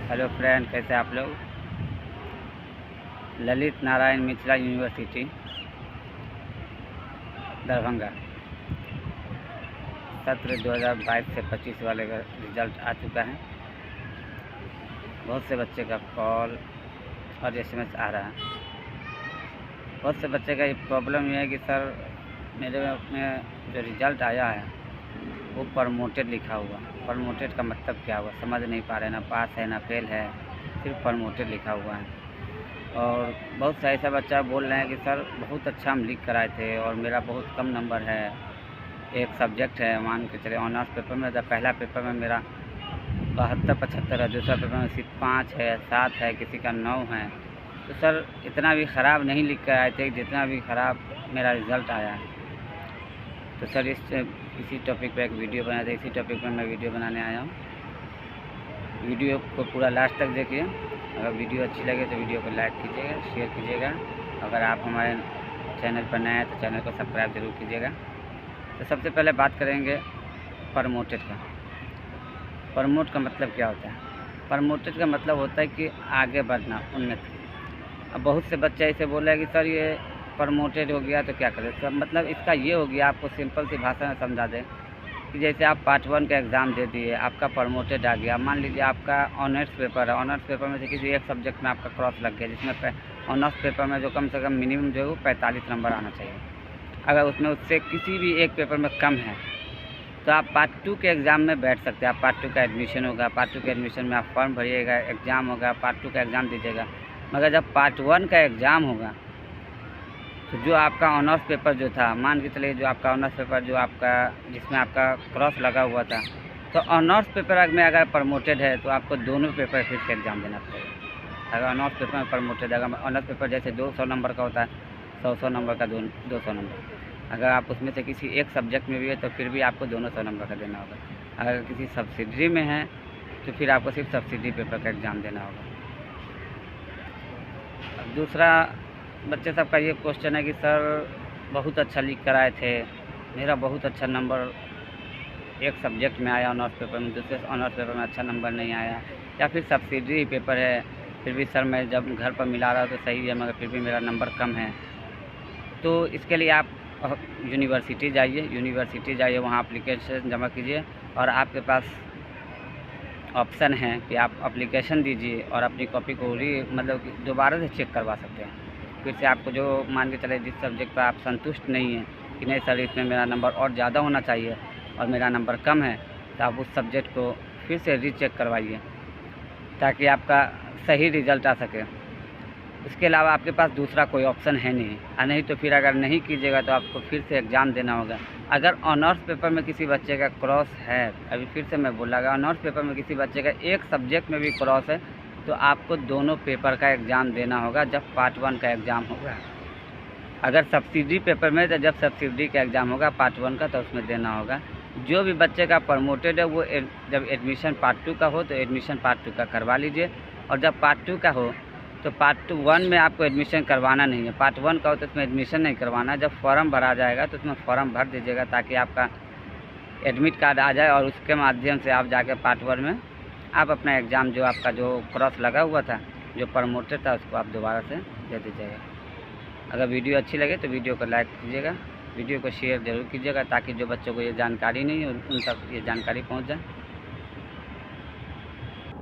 Hello friend, कैसे आप लोग। ललित नारायण मिथिला यूनिवर्सिटी दरभंगा सत्र 2022 से 25 वाले का रिज़ल्ट आ चुका है। बहुत से बच्चे का कॉल और एसएमएस आ रहा है। बहुत से बच्चे का ये प्रॉब्लम ये है कि सर मेरे में जो रिज़ल्ट आया है वो प्रमोटेड लिखा हुआ। प्रमोटेड का मतलब क्या हुआ समझ नहीं पा रहे, ना पास है ना फेल है, सिर्फ प्रमोटेड लिखा हुआ है। और बहुत सा ऐसा बच्चा बोल रहे हैं कि सर बहुत अच्छा हम लिख कर आए थे और मेरा बहुत कम नंबर है। एक सब्जेक्ट है, मान के चले ऑनर्स पेपर में, जब पहला पेपर में मेरा 72-75 है, दूसरा पेपर में सिर्फ 5 है, 7 है, किसी का 9 है। तो सर इतना भी ख़राब नहीं लिख कर आए थे जितना भी ख़राब मेरा रिज़ल्ट आया है। तो सर इसी टॉपिक पे एक वीडियो बनाया था, इसी टॉपिक पे मैं वीडियो बनाने आया हूँ। वीडियो को पूरा लास्ट तक देखिए। अगर वीडियो अच्छी लगे तो वीडियो को लाइक कीजिएगा, शेयर कीजिएगा। अगर आप हमारे चैनल पर नए हैं तो चैनल को सब्सक्राइब जरूर कीजिएगा। तो सबसे पहले बात करेंगे प्रमोटेड का। प्रमोट का मतलब क्या होता है? प्रमोटेड का मतलब होता है कि आगे बढ़ना, उन्नति। अब बहुत से बच्चे ऐसे बोल रहे हैं कि सर ये प्रमोटेड हो गया तो क्या करें। तो मतलब इसका ये हो गया, आपको सिंपल सी भाषा में समझा दें कि जैसे आप पार्ट 1 का एग्ज़ाम दे दिए, आपका प्रमोटेड आ गया। मान लीजिए आपका ऑनर्स पेपर है, ऑनर्स पेपर में से किसी एक सब्जेक्ट में आपका क्रॉस लग गया, जिसमें ऑनर्स पेपर में जो कम से कम मिनिमम जो है वो 45 नंबर आना चाहिए। अगर उसमें उससे किसी भी एक पेपर में कम है तो आप पार्ट 2 के एग्ज़ाम में बैठ सकते हैं। आप पार्ट 2 का एडमिशन होगा, पार्ट 2 के एडमिशन में आप फॉर्म भरिएगा, एग्ज़ाम होगा, पार्ट 2 का एग्ज़ाम दीजिएगा। मगर जब पार्ट 1 का एग्ज़ाम होगा तो जो आपका ऑनर्स पेपर जो था, मान के चलिए जो आपका ऑनर्स पेपर जो आपका जिसमें आपका क्रॉस लगा हुआ था, तो ऑनर्स पेपर में अगर प्रमोटेड है तो आपको दोनों पेपर फिर से एग्ज़ाम देना पड़ेगा। अगर ऑनर्स पेपर में प्रमोटेड, अगर ऑनर्स पेपर जैसे 200 नंबर का होता है, 100 नंबर का 200 नंबर, अगर आप उसमें से किसी एक सब्जेक्ट में भी है तो फिर भी आपको दोनों 100 नंबर का देना होगा। अगर किसी सब्सिडरी में है तो फिर आपको सिर्फ सब्सिडरी पेपर का एग्ज़ाम देना होगा। दूसरा बच्चे सबका ये क्वेश्चन है कि सर बहुत अच्छा लिख कर आए थे, मेरा बहुत अच्छा नंबर एक सब्जेक्ट में आया ऑनर्स पेपर में, दूसरे ऑनर्स पेपर में अच्छा नंबर नहीं आया, या फिर सब्सिडरी पेपर है फिर भी सर मैं जब घर पर मिला रहा तो सही है मगर फिर भी मेरा नंबर कम है। तो इसके लिए आप यूनिवर्सिटी जाइए, वहाँ एप्लीकेशन जमा कीजिए और आपके पास ऑप्शन है कि आप एप्लीकेशन दीजिए और अपनी कॉपी को मतलब कि दोबारा से चेक करवा सकते हैं। फिर से आपको जो मान के चले जिस सब्जेक्ट पर आप संतुष्ट नहीं हैं कि नहीं सर इसमें मेरा नंबर और ज़्यादा होना चाहिए और मेरा नंबर कम है, तो आप उस सब्जेक्ट को फिर से रीचेक करवाइए ताकि आपका सही रिज़ल्ट आ सके। इसके अलावा आपके पास दूसरा कोई ऑप्शन है नहीं, और नहीं तो फिर अगर नहीं कीजिएगा तो आपको फिर से एग्ज़ाम देना होगा। अगर ऑनर्स पेपर में किसी बच्चे का क्रॉस है, अभी फिर से मैं बोला, अगर ऑनर्स पेपर में किसी बच्चे का एक सब्जेक्ट में भी क्रॉस है तो आपको दोनों पेपर का एग्ज़ाम देना होगा जब पार्ट 1 का एग्ज़ाम होगा। अगर सब्सिडरी पेपर में तो जब सब्सिडरी का एग्ज़ाम होगा पार्ट 1 का तो उसमें देना होगा। जो भी बच्चे का प्रमोटेड है वो जब एडमिशन पार्ट 2 का हो तो एडमिशन पार्ट 2 का करवा लीजिए, और जब पार्ट 2 का हो तो पार्ट 1 में आपको एडमिशन करवाना नहीं है। पार्ट 1 का हो तो उसमें एडमिशन नहीं करवाना। जब फॉर्म भरा जाएगा तो उसमें फॉर्म भर दीजिएगा ताकि आपका एडमिट कार्ड आ जाए और उसके माध्यम से आप जाके पार्ट 1 में आप अपना एग्ज़ाम जो आपका जो क्रॉस लगा हुआ था, जो प्रमोटेड था, उसको आप दोबारा से दे दीजिएगा। अगर वीडियो अच्छी लगे तो वीडियो को लाइक कीजिएगा, वीडियो को शेयर ज़रूर कीजिएगा ताकि जो बच्चों को ये जानकारी नहीं है उन तक ये जानकारी पहुँच जाए।